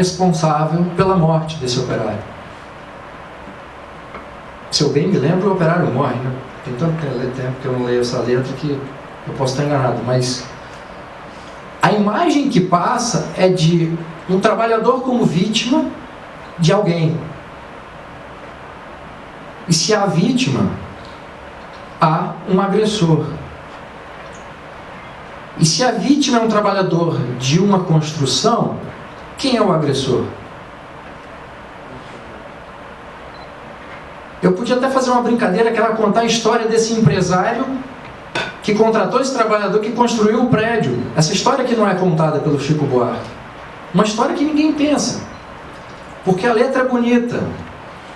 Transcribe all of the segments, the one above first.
responsável pela morte desse operário. Se eu bem me lembro, o operário morre, né? Tem tanto tempo que eu não leio essa letra que eu posso estar enganado, mas a imagem que passa é de um trabalhador como vítima de alguém. E se há vítima, há um agressor. E se a vítima é um trabalhador de uma construção, quem é o agressor? Eu podia até fazer uma brincadeira que era contar a história desse empresário que contratou esse trabalhador que construiu o prédio. Essa história que não é contada pelo Chico Buarque. Uma história que ninguém pensa. Porque a letra é bonita,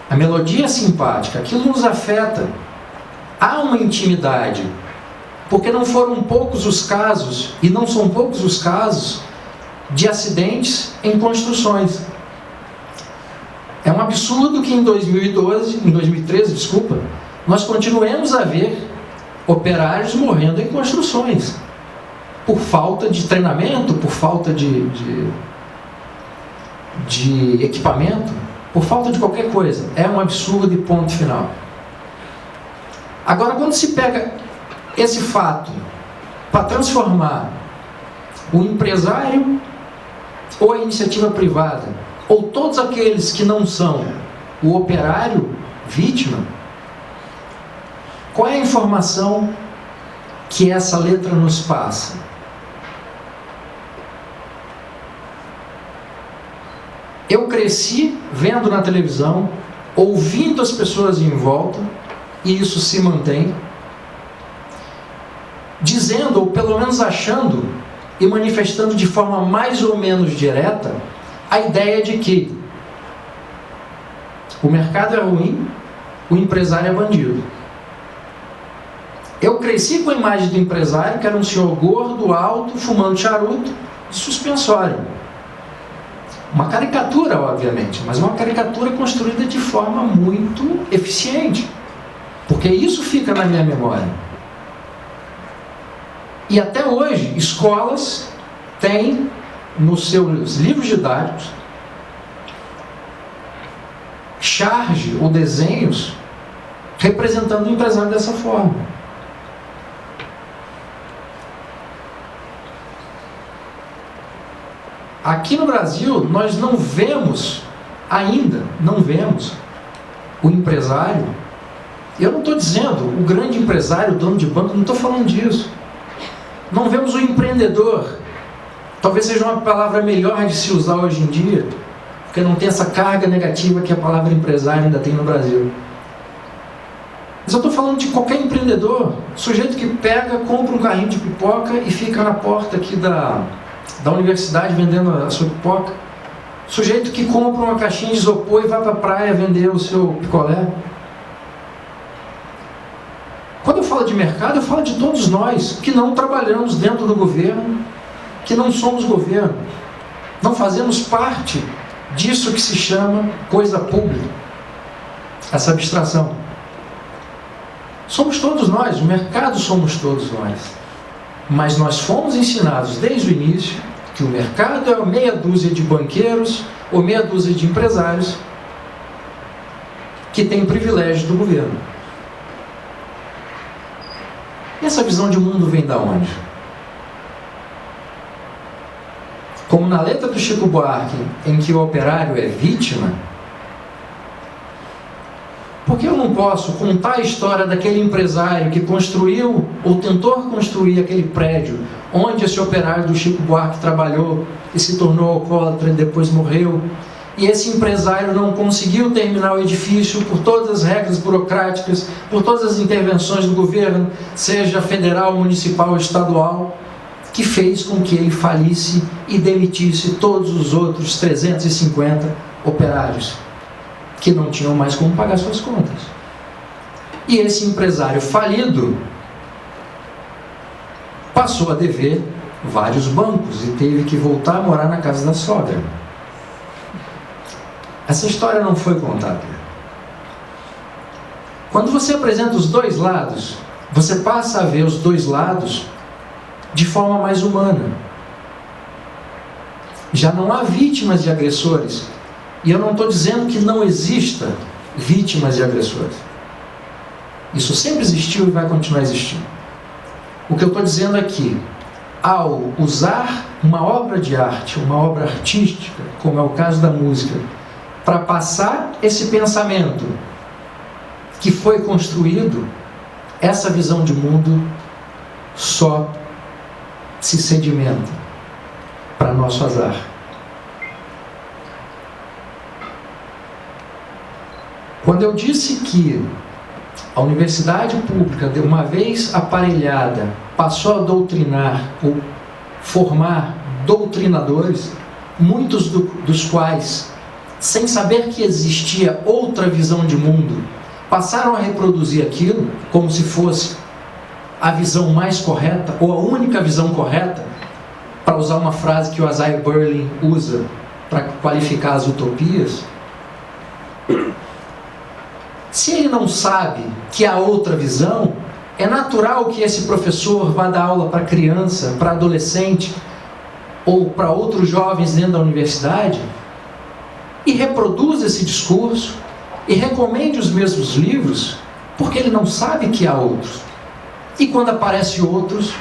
a melodia é simpática, aquilo nos afeta. Há uma intimidade. Porque não foram poucos os casos, e não são poucos os casos, de acidentes em construções. É um absurdo que em 2013, nós continuemos a ver operários morrendo em construções. Por falta de treinamento, por falta de equipamento, por falta de qualquer coisa. É um absurdo e ponto final. Agora, quando se pega esse fato para transformar o empresário ou a iniciativa privada, ou todos aqueles que não são o operário vítima, qual é a informação que essa letra nos passa? Eu cresci vendo na televisão, ouvindo as pessoas em volta, e isso se mantém, dizendo, ou pelo menos achando, e manifestando de forma mais ou menos direta, a ideia de que o mercado é ruim, o empresário é bandido. Eu cresci com a imagem do empresário, que era um senhor gordo, alto, fumando charuto, de suspensório. Uma caricatura, obviamente, mas uma caricatura construída de forma muito eficiente, porque isso fica na minha memória. E até hoje, escolas têm nos seus livros didáticos charge ou desenhos representando o empresário dessa forma. Aqui no Brasil, nós não vemos, ainda não vemos, o empresário. Eu não estou dizendo o grande empresário, o dono de banco, não estou falando disso. Não vemos o empreendedor. Talvez seja uma palavra melhor de se usar hoje em dia, porque não tem essa carga negativa que a palavra empresário ainda tem no Brasil. Mas eu estou falando de qualquer empreendedor, sujeito que pega, compra um carrinho de pipoca e fica na porta aqui da universidade vendendo a sua pipoca. Sujeito que compra uma caixinha de isopor e vai para a praia vender o seu picolé. Quando eu falo de mercado, eu falo de todos nós que não trabalhamos dentro do governo, que não somos governo, não fazemos parte disso que se chama coisa pública, essa abstração. Somos todos nós, o mercado somos todos nós. Mas nós fomos ensinados desde o início que o mercado é meia dúzia de banqueiros ou meia dúzia de empresários que têm privilégio do governo. E essa visão de mundo vem da onde? Como na letra do Chico Buarque, em que o operário é vítima, por que eu não posso contar a história daquele empresário que construiu ou tentou construir aquele prédio onde esse operário do Chico Buarque trabalhou e se tornou alcoólatra e depois morreu, e esse empresário não conseguiu terminar o edifício por todas as regras burocráticas, por todas as intervenções do governo, seja federal, municipal ou estadual, que fez com que ele falisse e demitisse todos os outros 350 operários que não tinham mais como pagar suas contas. E esse empresário falido passou a dever vários bancos e teve que voltar a morar na casa da sogra. Essa história não foi contada. Quando você apresenta os dois lados, você passa a ver os dois lados de forma mais humana. Já não há vítimas de agressores. E eu não estou dizendo que não exista vítimas de agressores. Isso sempre existiu e vai continuar existindo. O que eu estou dizendo é que, ao usar uma obra de arte, uma obra artística, como é o caso da música, para passar esse pensamento que foi construído, essa visão de mundo só se sedimenta para nosso azar. Quando eu disse que a universidade pública, de uma vez aparelhada, passou a doutrinar ou formar doutrinadores, muitos dos quais, sem saber que existia outra visão de mundo, passaram a reproduzir aquilo como se fosse a visão mais correta, ou a única visão correta, para usar uma frase que o Isaiah Berlin usa para qualificar as utopias. Se ele não sabe que há outra visão, é natural que esse professor vá dar aula para criança, para adolescente, ou para outros jovens dentro da universidade, e reproduza esse discurso, e recomende os mesmos livros, porque ele não sabe que há outros. E quando aparecem outros,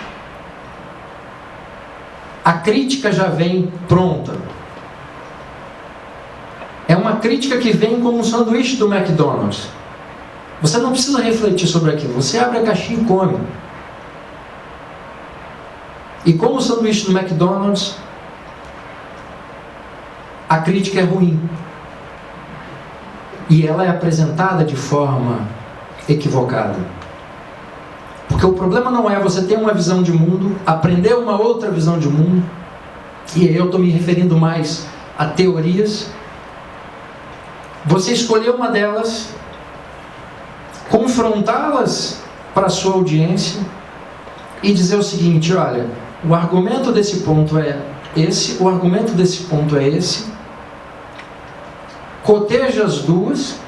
a crítica já vem pronta. É uma crítica que vem como um sanduíche do McDonald's. Você não precisa refletir sobre aquilo, você abre a caixinha e come. E como o sanduíche do McDonald's, a crítica é ruim. E ela é apresentada de forma equivocada. Porque o problema não é você ter uma visão de mundo, aprender uma outra visão de mundo, e aí eu estou me referindo mais a teorias. Você escolher uma delas, confrontá-las para a sua audiência e dizer o seguinte: olha, o argumento desse ponto é esse, o argumento desse ponto é esse, coteja as duas,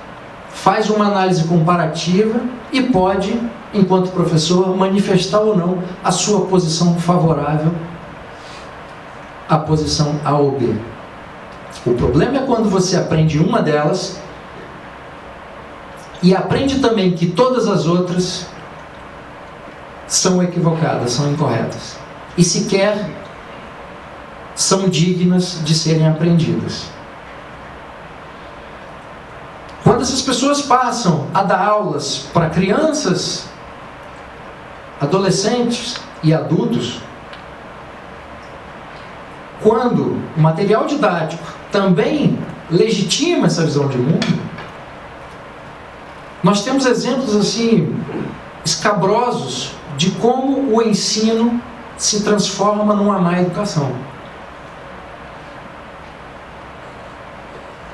faz uma análise comparativa e pode, enquanto professor, manifestar ou não a sua posição favorável à posição A ou B. O problema é quando você aprende uma delas e aprende também que todas as outras são equivocadas, são incorretas e sequer são dignas de serem aprendidas. Quando essas pessoas passam a dar aulas para crianças, adolescentes e adultos, quando o material didático também legitima essa visão de mundo, nós temos exemplos assim escabrosos de como o ensino se transforma numa má educação.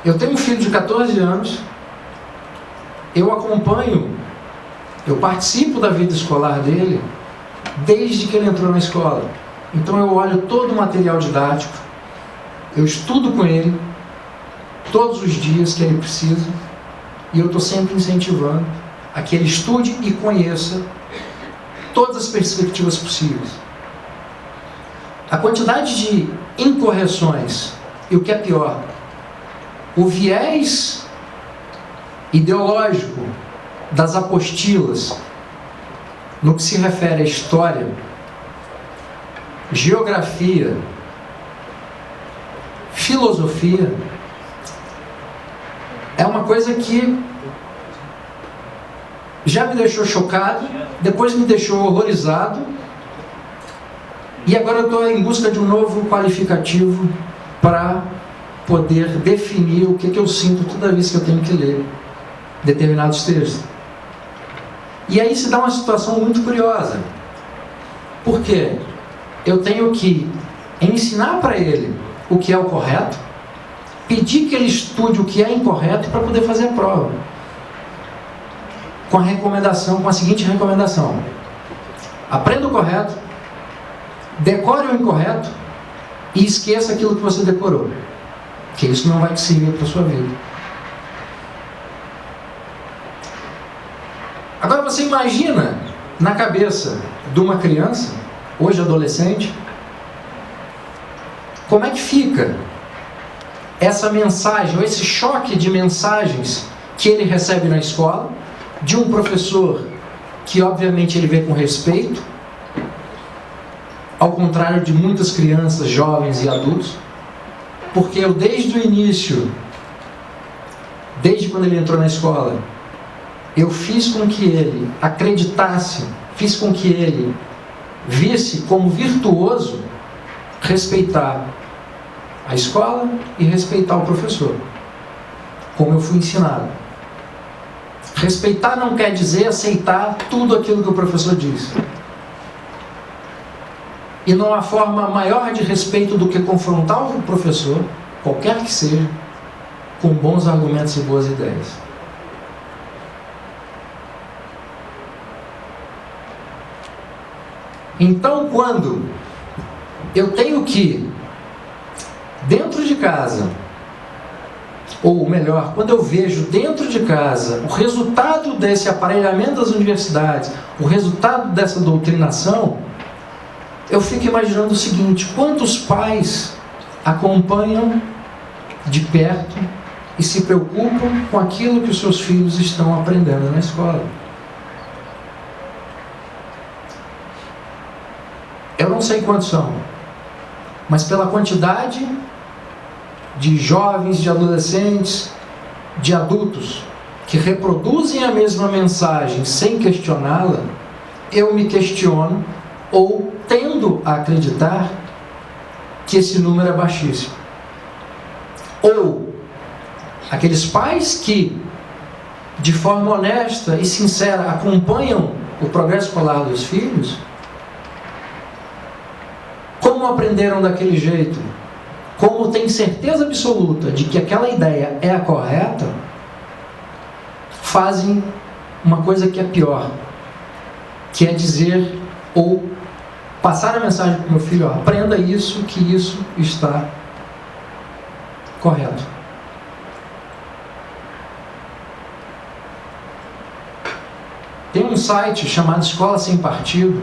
Eu tenho um filho de 14 anos, eu acompanho, eu participo da vida escolar dele desde que ele entrou na escola. Então eu olho todo o material didático, eu estudo com ele todos os dias que ele precisa, e eu estou sempre incentivando a que ele estude e conheça todas as perspectivas possíveis. A quantidade de incorreções, e o que é pior, o viés ideológico das apostilas no que se refere à história, geografia, filosofia, é uma coisa que já me deixou chocado, depois me deixou horrorizado, e agora eu estou em busca de um novo qualificativo para poder definir o que eu sinto toda vez que eu tenho que ler determinados textos. E aí se dá uma situação muito curiosa, porque eu tenho que ensinar para ele o que é o correto, pedir que ele estude o que é incorreto para poder fazer a prova, com a recomendação, com a seguinte recomendação: aprenda o correto, decore o incorreto e esqueça aquilo que você decorou, que isso não vai te servir para a sua vida. Agora você imagina na cabeça de uma criança, hoje adolescente, como é que fica essa mensagem, ou esse choque de mensagens que ele recebe na escola, de um professor que obviamente ele vê com respeito, ao contrário de muitas crianças, jovens e adultos, porque eu desde o início, desde quando ele entrou na escola, eu fiz com que ele acreditasse, fiz com que ele visse como virtuoso respeitar a escola e respeitar o professor, como eu fui ensinado. Respeitar não quer dizer aceitar tudo aquilo que o professor diz. E não há forma maior de respeito do que confrontar o professor, qualquer que seja, com bons argumentos e boas ideias. Então, quando eu tenho que, dentro de casa, ou melhor, quando eu vejo dentro de casa o resultado desse aparelhamento das universidades, o resultado dessa doutrinação, eu fico imaginando o seguinte: quantos pais acompanham de perto e se preocupam com aquilo que os seus filhos estão aprendendo na escola? Eu não sei quantos são, mas pela quantidade de jovens, de adolescentes, de adultos que reproduzem a mesma mensagem sem questioná-la, eu me questiono ou tendo a acreditar que esse número é baixíssimo. Ou aqueles pais que, de forma honesta e sincera, acompanham o progresso escolar dos filhos, como aprenderam daquele jeito, como têm certeza absoluta de que aquela ideia é a correta, fazem uma coisa que é pior, que é dizer ou passar a mensagem para o meu filho: ó, aprenda isso, que isso está correto. Tem um site chamado Escola Sem Partido,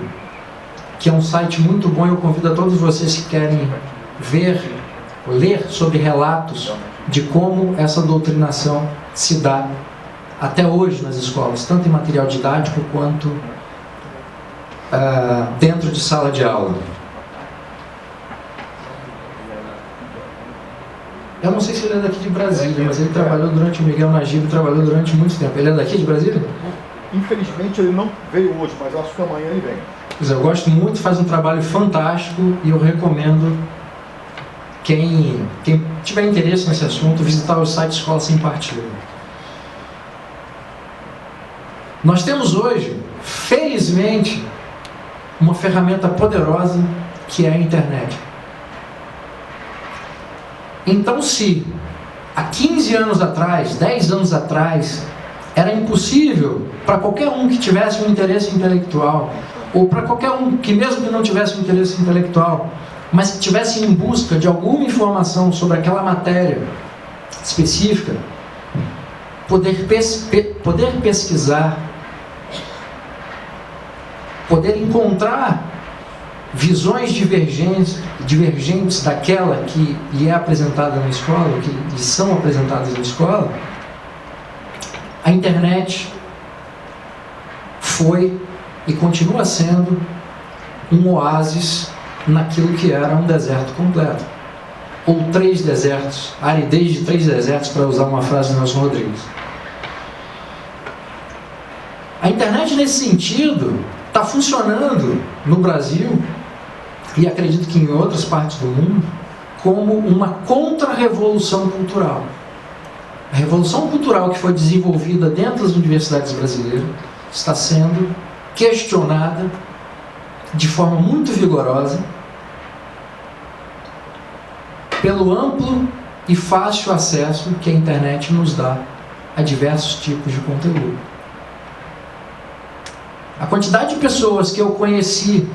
que é um site muito bom. Eu convido a todos vocês que querem ler sobre relatos de como essa doutrinação se dá até hoje nas escolas, tanto em material didático quanto dentro de sala de aula. Eu não sei se ele é daqui de Brasília, mas ele trabalhou durante, o Miguel Najib trabalhou durante muito tempo. Ele é daqui de Brasília? Infelizmente ele não veio hoje, mas acho que amanhã ele vem. Pois é, eu gosto muito, faz um trabalho fantástico e eu recomendo quem tiver interesse nesse assunto visitar o site Escola Sem Partido. Nós temos hoje, felizmente, uma ferramenta poderosa que é a internet. Então, se há 15 anos atrás, 10 anos atrás, era impossível para qualquer um que tivesse um interesse intelectual, ou para qualquer um que mesmo que não tivesse um interesse intelectual, mas que estivesse em busca de alguma informação sobre aquela matéria específica, poder pesquisar, poder encontrar visões divergentes daquela que lhe é apresentada na escola, que lhe são apresentadas na escola, a internet foi e continua sendo um oásis naquilo que era um deserto completo. Ou 3 desertos, aridez de 3 desertos, para usar uma frase do Nelson Rodrigues. A internet, nesse sentido, está funcionando no Brasil, e acredito que em outras partes do mundo, como uma contra-revolução cultural. A revolução cultural que foi desenvolvida dentro das universidades brasileiras está sendo questionada de forma muito vigorosa pelo amplo e fácil acesso que a internet nos dá a diversos tipos de conteúdo. A quantidade de pessoas que eu conheci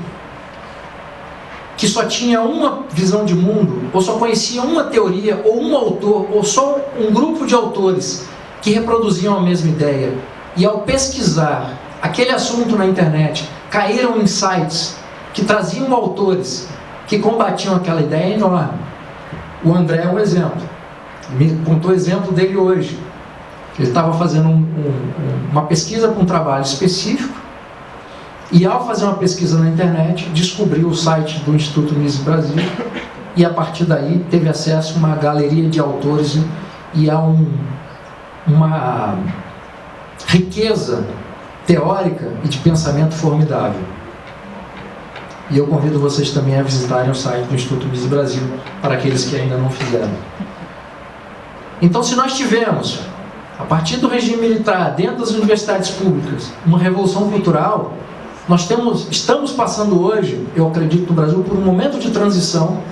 que só tinha uma visão de mundo, ou só conhecia uma teoria, ou um autor, ou só um grupo de autores que reproduziam a mesma ideia, e ao pesquisar aquele assunto na internet, caíram em sites que traziam autores que combatiam aquela ideia enorme. O André é um exemplo. me contou o exemplo dele hoje. Ele estava fazendo uma pesquisa para um trabalho específico e, ao fazer uma pesquisa na internet, descobriu o site do Instituto Mises Brasil e, a partir daí, teve acesso a uma galeria de autores e a uma riqueza teórica e de pensamento formidável. E eu convido vocês também a visitarem o site do Instituto Mises Brasil, para aqueles que ainda não fizeram. Então, se nós tivemos, a partir do regime militar, dentro das universidades públicas, uma revolução cultural, nós estamos passando hoje, eu acredito, no Brasil, por um momento de transição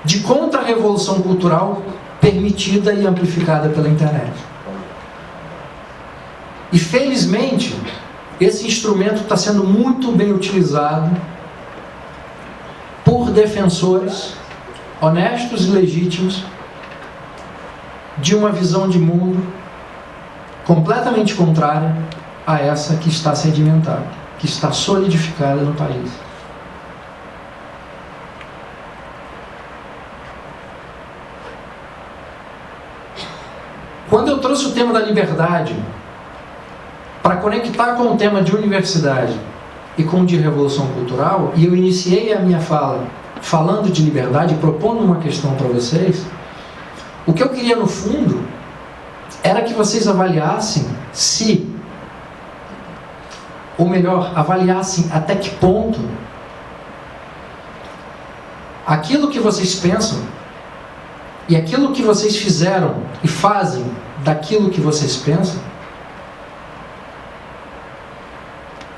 de contra-revolução cultural permitida e amplificada pela internet. E, felizmente, esse instrumento está sendo muito bem utilizado por defensores honestos e legítimos de uma visão de mundo completamente contrária a essa que está sedimentada, que está solidificada no país. Quando eu trouxe o tema da liberdade para conectar com o tema de universidade e com o de revolução cultural, e eu iniciei a minha fala falando de liberdade, propondo uma questão para vocês, o que eu queria no fundo era que vocês avaliassem se, ou melhor, avaliassem até que ponto aquilo que vocês pensam e aquilo que vocês fizeram e fazem daquilo que vocês pensam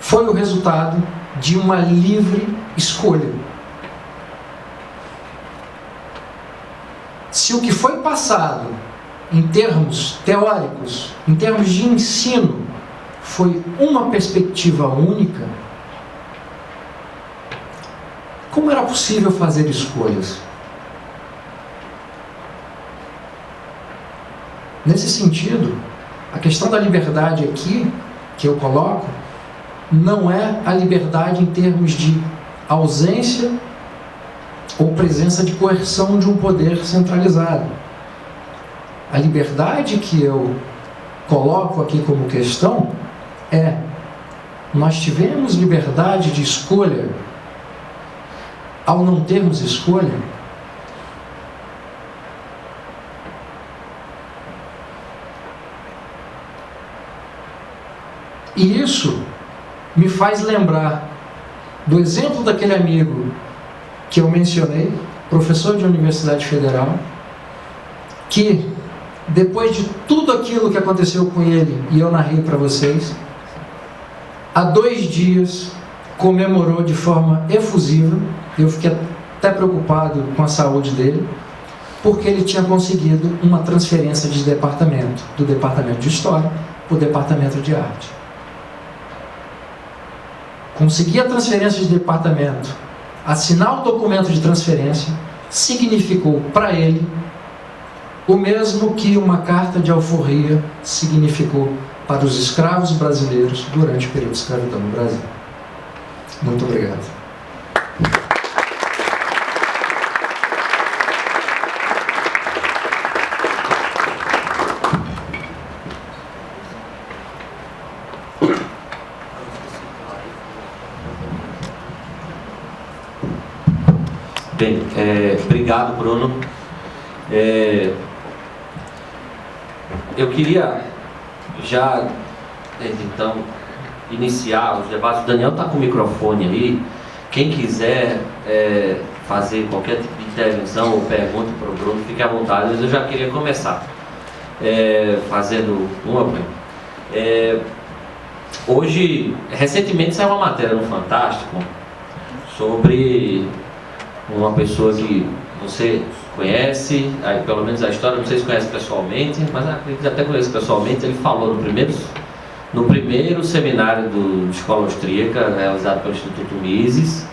foi o resultado de uma livre escolha. Se o que foi passado em termos teóricos, em termos de ensino, foi uma perspectiva única, como era possível fazer escolhas? Nesse sentido, a questão da liberdade aqui, que eu coloco, não é a liberdade em termos de ausência ou presença de coerção de um poder centralizado. A liberdade que eu coloco aqui como questão é: nós tivemos liberdade de escolha ao não termos escolha? E isso me faz lembrar do exemplo daquele amigo que eu mencionei, professor de Universidade Federal, que depois de tudo aquilo que aconteceu com ele, e eu narrei para vocês, há 2 dias comemorou de forma efusiva. Eu fiquei até preocupado com a saúde dele, porque ele tinha conseguido uma transferência de departamento, do departamento de História para o departamento de Arte. Conseguir a transferência de departamento, assinar o documento de transferência, significou para ele o mesmo que uma carta de alforria significou para os escravos brasileiros durante o período de escravidão no Brasil. Muito obrigado. Bem, obrigado, Bruno. Eu queria já, então, iniciar os debates. O Daniel está com o microfone aí. Quem quiser fazer qualquer tipo de intervenção ou pergunta para o Bruno, fique à vontade. Mas eu já queria começar fazendo uma. Hoje, recentemente, saiu uma matéria no Fantástico sobre uma pessoa que você conhece, aí, pelo menos a história, não sei se conhece pessoalmente, mas acredito que até conhece pessoalmente. Ele falou no primeiro seminário de escola austríaca, realizado pelo Instituto Mises,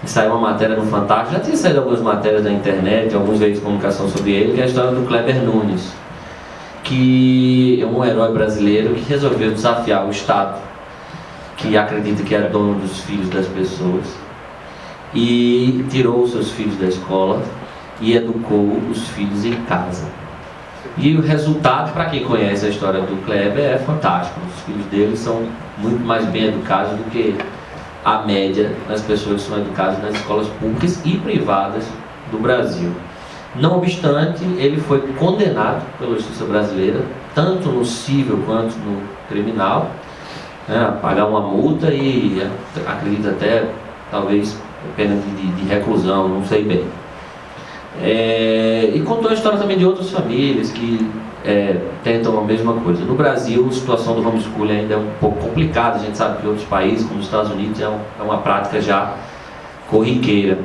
e saiu uma matéria no Fantástico. Já tinha saído algumas matérias na internet, alguns veículos de comunicação sobre ele, que é a história do Kleber Nunes, que é um herói brasileiro que resolveu desafiar o Estado, que acredita que é dono dos filhos das pessoas, e tirou os seus filhos da escola e educou os filhos em casa. E o resultado, para quem conhece a história do Kleber, é fantástico. Os filhos dele são muito mais bem educados do que a média das pessoas que são educadas nas escolas públicas e privadas do Brasil. Não obstante, ele foi condenado pela justiça brasileira, tanto no civil quanto no criminal, né, a pagar uma multa e acredito até, talvez, pena de reclusão, não sei bem. E contou a história também de outras famílias que tentam a mesma coisa. No Brasil, a situação do homeschooling ainda é um pouco complicada. A gente sabe que em outros países, como os Estados Unidos, é uma prática já corriqueira.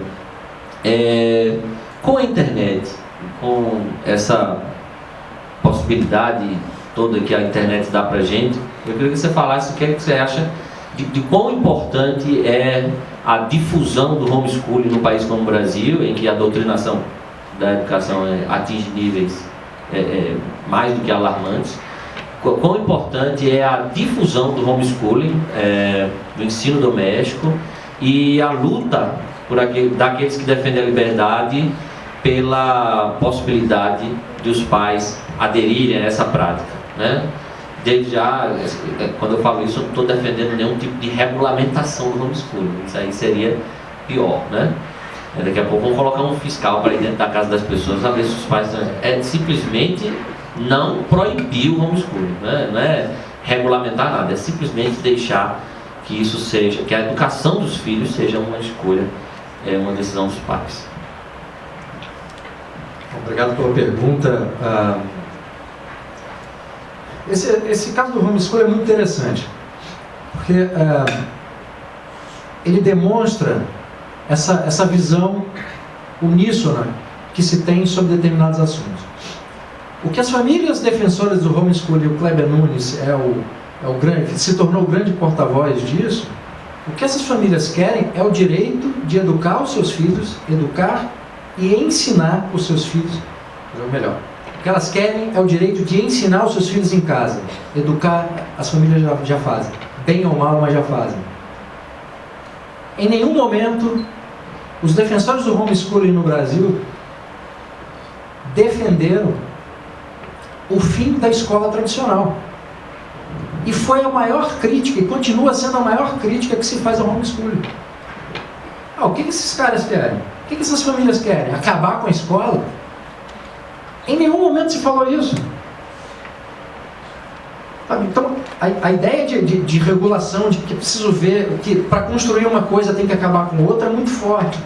Com a internet, com essa possibilidade toda que a internet dá pra gente, eu queria que você falasse o que é que você acha de quão importante é a difusão do homeschooling no país como o Brasil, em que a doutrinação da educação atinge níveis mais do que alarmantes. Quão importante é a difusão do homeschooling, do ensino doméstico, e a luta daqueles que defendem a liberdade pela possibilidade de os pais aderirem a essa prática, né? Desde já, quando eu falo isso, eu não estou defendendo nenhum tipo de regulamentação do homeschooling. Isso aí seria pior, né? Daqui a pouco vamos colocar um fiscal para ir dentro da casa das pessoas a ver se os pais estão... simplesmente não proibir o homeschooling, né? Não é regulamentar nada, é simplesmente deixar que isso seja, que a educação dos filhos seja uma escolha, uma decisão dos pais. Obrigado pela pergunta. Esse caso do homeschooling é muito interessante, porque ele demonstra essa visão uníssona que se tem sobre determinados assuntos. O que as famílias defensoras do homeschooling, o Kleber Nunes se tornou o grande porta-voz disso, o que essas famílias querem é o direito de educar os seus filhos, educar e ensinar os seus filhos, ou melhor, o que elas querem é o direito de ensinar os seus filhos em casa. Educar, as famílias já fazem, bem ou mal, mas já fazem. Em nenhum momento, os defensores do homeschooling no Brasil defenderam o fim da escola tradicional. E foi a maior crítica, e continua sendo a maior crítica que se faz ao homeschooling. O que esses caras querem? O que essas famílias querem? Acabar com a escola? Em nenhum momento se falou isso. Então, a ideia de regulação, de que preciso ver, que para construir uma coisa tem que acabar com outra, é muito forte.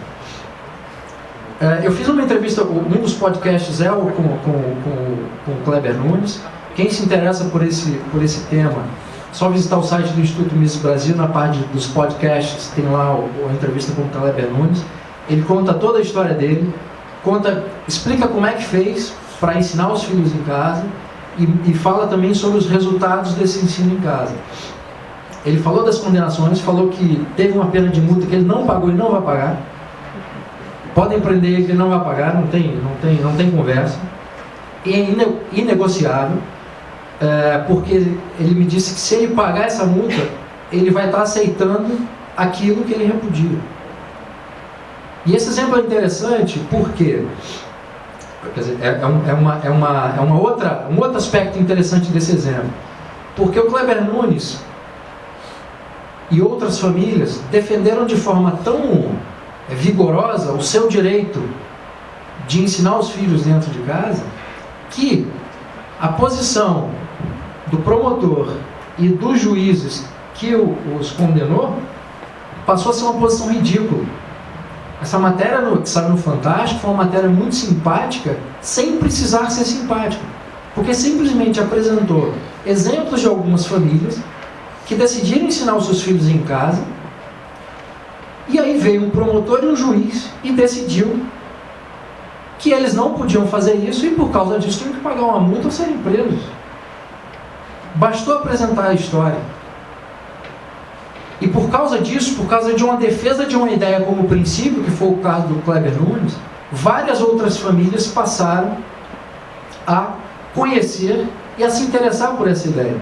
Eu fiz uma entrevista, um dos podcasts com o Kleber Nunes. Quem se interessa por esse tema, só visitar o site do Instituto Mises Brasil, na parte dos podcasts, tem lá a entrevista com o Kleber Nunes. Ele conta toda a história dele, explica como é que fez para ensinar os filhos em casa e fala também sobre os resultados desse ensino em casa. Ele falou das condenações, falou que teve uma pena de multa que ele não pagou e não vai pagar. Podem prender ele, ele não vai pagar, não tem conversa. E é inegociável, porque ele me disse que se ele pagar essa multa, ele vai estar aceitando aquilo que ele repudia. E esse exemplo é interessante porque, quer dizer, um outro aspecto interessante desse exemplo. Porque o Kleber Nunes e outras famílias defenderam de forma tão vigorosa o seu direito de ensinar os filhos dentro de casa, que a posição do promotor e dos juízes que os condenou passou a ser uma posição ridícula. Essa matéria que saiu no Fantástico foi uma matéria muito simpática, sem precisar ser simpática, porque simplesmente apresentou exemplos de algumas famílias que decidiram ensinar os seus filhos em casa, e aí veio um promotor e um juiz e decidiu que eles não podiam fazer isso, e por causa disso tinham que pagar uma multa ou serem presos. Bastou apresentar a história. E por causa disso, por causa de uma defesa de uma ideia como princípio, que foi o caso do Kleber Nunes, várias outras famílias passaram a conhecer e a se interessar por essa ideia.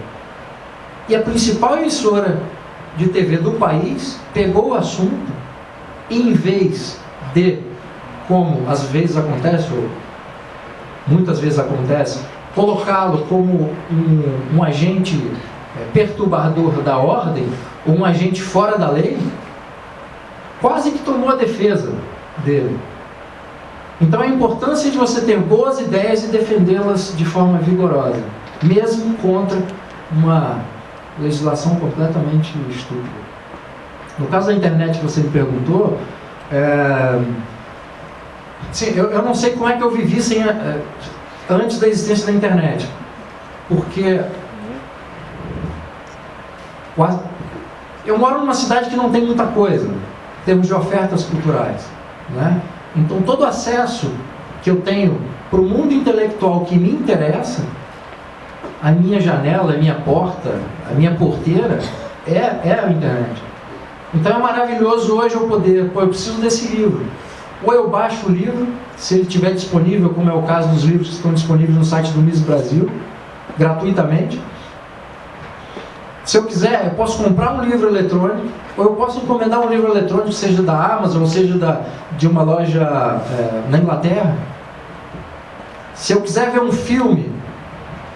E a principal emissora de TV do país pegou o assunto e, em vez de, como às vezes acontece, ou muitas vezes acontece, colocá-lo como um agente perturbador da ordem, ou um agente fora da lei, quase que tomou a defesa dele. Então a importância de você ter boas ideias e defendê-las de forma vigorosa, mesmo contra uma legislação completamente estúpida. No caso da internet que você me perguntou, sim, eu não sei como é que eu vivi antes da existência da internet, porque eu moro numa cidade que não tem muita coisa em termos de ofertas culturais, né? Então todo acesso que eu tenho para o mundo intelectual que me interessa, a minha janela, a minha porta, a minha porteira é a internet. Então é maravilhoso hoje eu poder, eu preciso desse livro. Ou eu baixo o livro, se ele estiver disponível, como é o caso dos livros que estão disponíveis no site do Miss Brasil, gratuitamente. Se eu quiser, eu posso comprar um livro eletrônico, ou eu posso encomendar um livro eletrônico, seja da Amazon, ou seja de uma loja na Inglaterra. Se eu quiser ver um filme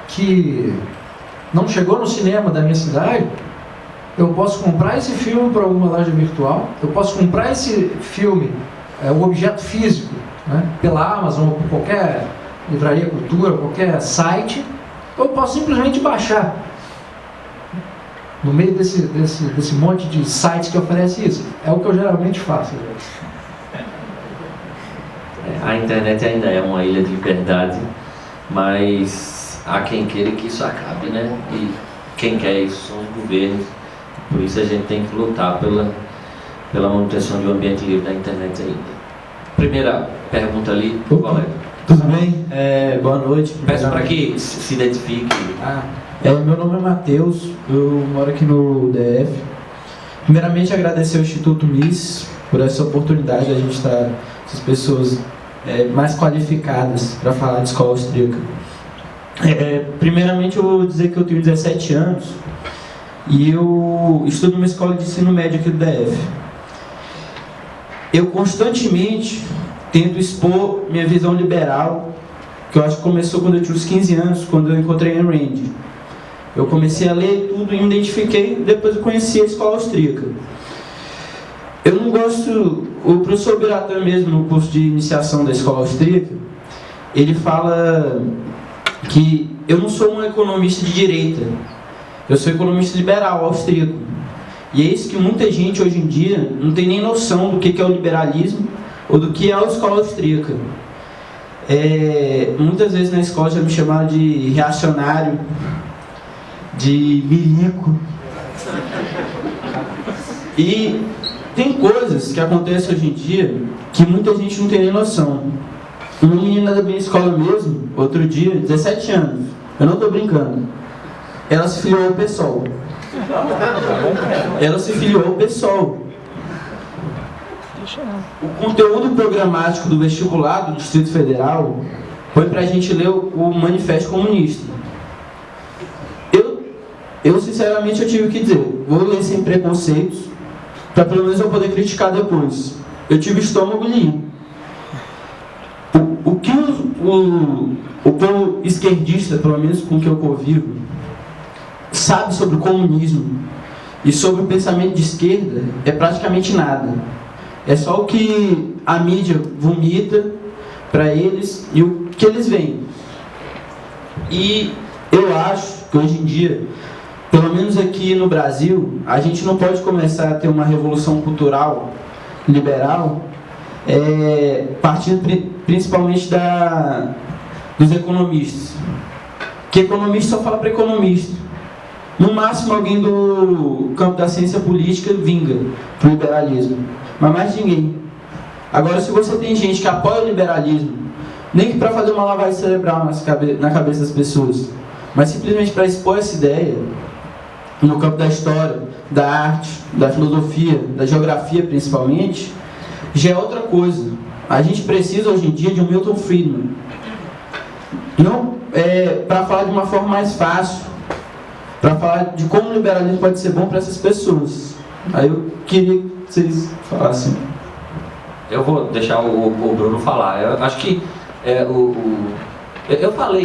que não chegou no cinema da minha cidade, eu posso comprar esse filme para alguma loja virtual, eu posso comprar esse filme, o objeto físico, né, pela Amazon, ou por qualquer livraria cultura, qualquer site, ou eu posso simplesmente baixar. No meio desse monte de sites que oferece isso. É o que eu geralmente faço. A internet ainda é uma ilha de liberdade, mas há quem queira que isso acabe, né? E quem quer isso são os governos. Por isso a gente tem que lutar pela manutenção de um ambiente livre da internet ainda. Primeira pergunta ali, colega. Tudo bem? Boa noite. Peço para que se identifique. Meu nome é Matheus, eu moro aqui no DF. Primeiramente, agradecer ao Instituto Miss por essa oportunidade de a gente estar essas pessoas mais qualificadas para falar de escola austríaca. Primeiramente, eu vou dizer que eu tenho 17 anos e eu estudo numa escola de ensino médio aqui do DF. Eu constantemente tento expor minha visão liberal, que eu acho que começou quando eu tinha uns 15 anos, quando eu encontrei Ayn Rand. Eu comecei a ler tudo e me identifiquei, depois eu conheci a escola austríaca. Eu não gosto, o professor Biratã mesmo, no curso de iniciação da escola austríaca, ele fala que eu não sou um economista de direita, eu sou economista liberal austríaco. E é isso que muita gente hoje em dia não tem nem noção do que é o liberalismo ou do que é a escola austríaca. Muitas vezes na escola já me chamaram de reacionário, de milico. E tem coisas que acontecem hoje em dia que muita gente não tem nem noção. Uma menina da minha escola mesmo, outro dia, 17 anos, eu não estou brincando, ela se filiou ao PSOL. Ela se filiou ao PSOL. O conteúdo programático do vestibular do Distrito Federal foi para a gente ler o Manifesto Comunista. Eu sinceramente eu tive que dizer, vou ler sem preconceitos, para pelo menos eu poder criticar depois. Eu tive estômago limpo. O que o povo esquerdista, pelo menos com o que eu convivo, sabe sobre o comunismo e sobre o pensamento de esquerda é praticamente nada. É só o que a mídia vomita para eles e o que eles veem. E eu acho que hoje em dia, pelo menos aqui no Brasil, a gente não pode começar a ter uma revolução cultural liberal partindo principalmente dos economistas. Que economista só fala para economista. No máximo alguém do campo da ciência política vinga para o liberalismo, mas mais ninguém. Agora, se você tem gente que apoia o liberalismo, nem que para fazer uma lavagem cerebral na cabeça das pessoas, mas simplesmente para expor essa ideia no campo da história, da arte, da filosofia, da geografia principalmente, já é outra coisa. A gente precisa hoje em dia de um Milton Friedman, não para falar de uma forma mais fácil, para falar de como o liberalismo pode ser bom para essas pessoas. Aí eu queria que vocês falassem. Eu vou deixar o Bruno falar. Eu acho que eu falei